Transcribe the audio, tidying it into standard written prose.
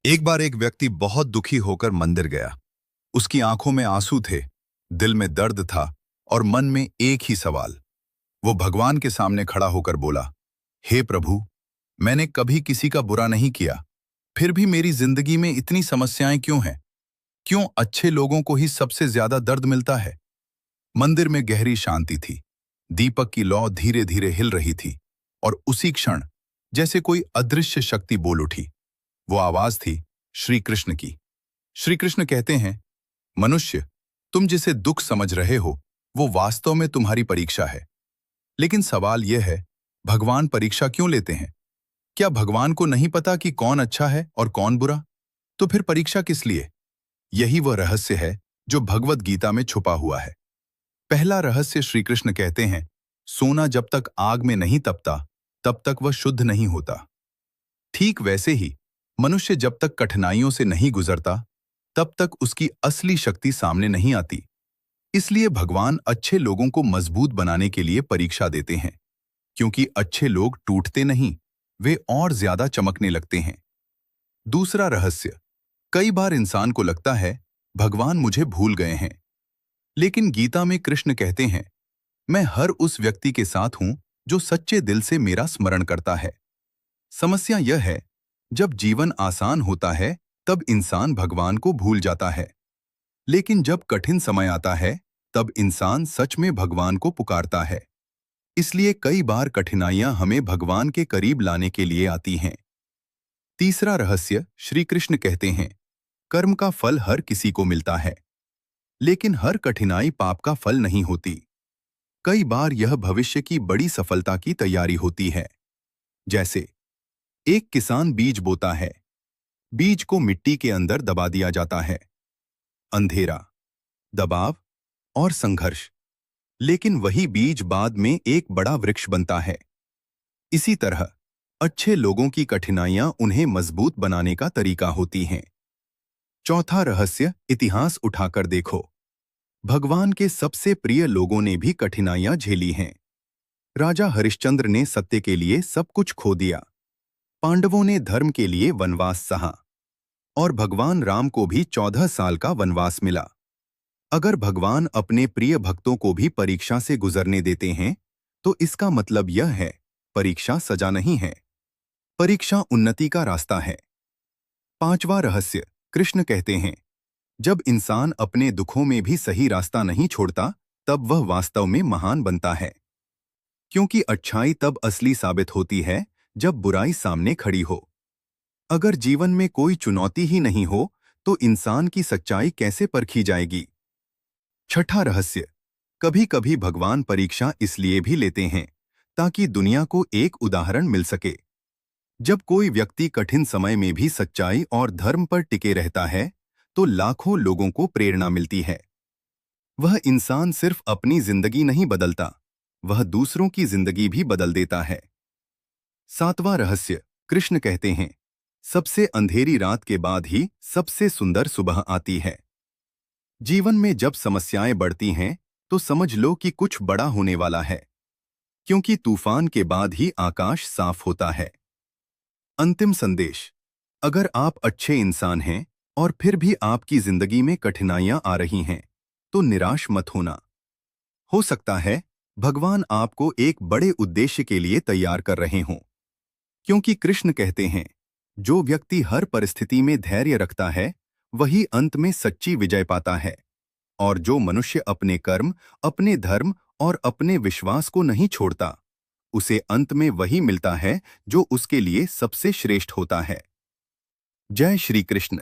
एक बार एक व्यक्ति बहुत दुखी होकर मंदिर गया। उसकी आंखों में आंसू थे, दिल में दर्द था और मन में एक ही सवाल। वो भगवान के सामने खड़ा होकर बोला, हे प्रभु, मैंने कभी किसी का बुरा नहीं किया, फिर भी मेरी जिंदगी में इतनी समस्याएं क्यों हैं? क्यों अच्छे लोगों को ही सबसे ज्यादा दर्द मिलता है? मंदिर में गहरी शांति थी। दीपक की लौ धीरे धीरे हिल रही थी और उसी क्षण जैसे कोई अदृश्य शक्ति बोल उठी। वो आवाज थी श्री कृष्ण की। श्री कृष्ण कहते हैं, मनुष्य, तुम जिसे दुख समझ रहे हो वो वास्तव में तुम्हारी परीक्षा है। लेकिन सवाल यह है, भगवान परीक्षा क्यों लेते हैं? क्या भगवान को नहीं पता कि कौन अच्छा है और कौन बुरा? तो फिर परीक्षा किस लिए? यही वह रहस्य है जो भगवत गीता में छुपा हुआ है। पहला रहस्य, श्री कृष्ण कहते हैं, सोना जब तक आग में नहीं तपता तब तक वह शुद्ध नहीं होता। ठीक वैसे ही मनुष्य जब तक कठिनाइयों से नहीं गुजरता तब तक उसकी असली शक्ति सामने नहीं आती। इसलिए भगवान अच्छे लोगों को मजबूत बनाने के लिए परीक्षा देते हैं, क्योंकि अच्छे लोग टूटते नहीं, वे और ज्यादा चमकने लगते हैं। दूसरा रहस्य, कई बार इंसान को लगता है भगवान मुझे भूल गए हैं, लेकिन गीता में कृष्ण कहते हैं, मैं हर उस व्यक्ति के साथ हूं जो सच्चे दिल से मेरा स्मरण करता है। समस्या यह है, जब जीवन आसान होता है तब इंसान भगवान को भूल जाता है, लेकिन जब कठिन समय आता है तब इंसान सच में भगवान को पुकारता है। इसलिए कई बार कठिनाइयां हमें भगवान के करीब लाने के लिए आती हैं। तीसरा रहस्य, श्री कृष्ण कहते हैं, कर्म का फल हर किसी को मिलता है, लेकिन हर कठिनाई पाप का फल नहीं होती। कई बार यह भविष्य की बड़ी सफलता की तैयारी होती है। जैसे एक किसान बीज बोता है, बीज को मिट्टी के अंदर दबा दिया जाता है। अंधेरा, दबाव और संघर्ष, लेकिन वही बीज बाद में एक बड़ा वृक्ष बनता है। इसी तरह अच्छे लोगों की कठिनाइयां उन्हें मजबूत बनाने का तरीका होती हैं। चौथा रहस्य, इतिहास उठाकर देखो। भगवान के सबसे प्रिय लोगों ने भी कठिनाइयां झेली हैं। राजा हरिश्चंद्र ने सत्य के लिए सब कुछ खो दिया। पांडवों ने धर्म के लिए वनवास सहा और भगवान राम को भी 14 साल का वनवास मिला। अगर भगवान अपने प्रिय भक्तों को भी परीक्षा से गुजरने देते हैं तो इसका मतलब यह है, परीक्षा सजा नहीं है, परीक्षा उन्नति का रास्ता है। पांचवा रहस्य, कृष्ण कहते हैं, जब इंसान अपने दुखों में भी सही रास्ता नहीं छोड़ता तब वह वास्तव में महान बनता है। क्योंकि अच्छाई तब असली साबित होती है जब बुराई सामने खड़ी हो। अगर जीवन में कोई चुनौती ही नहीं हो तो इंसान की सच्चाई कैसे परखी जाएगी? छठा रहस्य, कभी कभी भगवान परीक्षा इसलिए भी लेते हैं ताकि दुनिया को एक उदाहरण मिल सके। जब कोई व्यक्ति कठिन समय में भी सच्चाई और धर्म पर टिके रहता है तो लाखों लोगों को प्रेरणा मिलती है। वह इंसान सिर्फ अपनी जिंदगी नहीं बदलता, वह दूसरों की जिंदगी भी बदल देता है। सातवां रहस्य, कृष्ण कहते हैं, सबसे अंधेरी रात के बाद ही सबसे सुंदर सुबह आती है। जीवन में जब समस्याएं बढ़ती हैं तो समझ लो कि कुछ बड़ा होने वाला है, क्योंकि तूफान के बाद ही आकाश साफ होता है। अंतिम संदेश, अगर आप अच्छे इंसान हैं और फिर भी आपकी जिंदगी में कठिनाइयां आ रही हैं तो निराश मत होना। हो सकता है भगवान आपको एक बड़े उद्देश्य के लिए तैयार कर रहे हों, क्योंकि कृष्ण कहते हैं, जो व्यक्ति हर परिस्थिति में धैर्य रखता है वही अंत में सच्ची विजय पाता है, और जो मनुष्य अपने कर्म, अपने धर्म और अपने विश्वास को नहीं छोड़ता उसे अंत में वही मिलता है जो उसके लिए सबसे श्रेष्ठ होता है। जय श्री कृष्ण।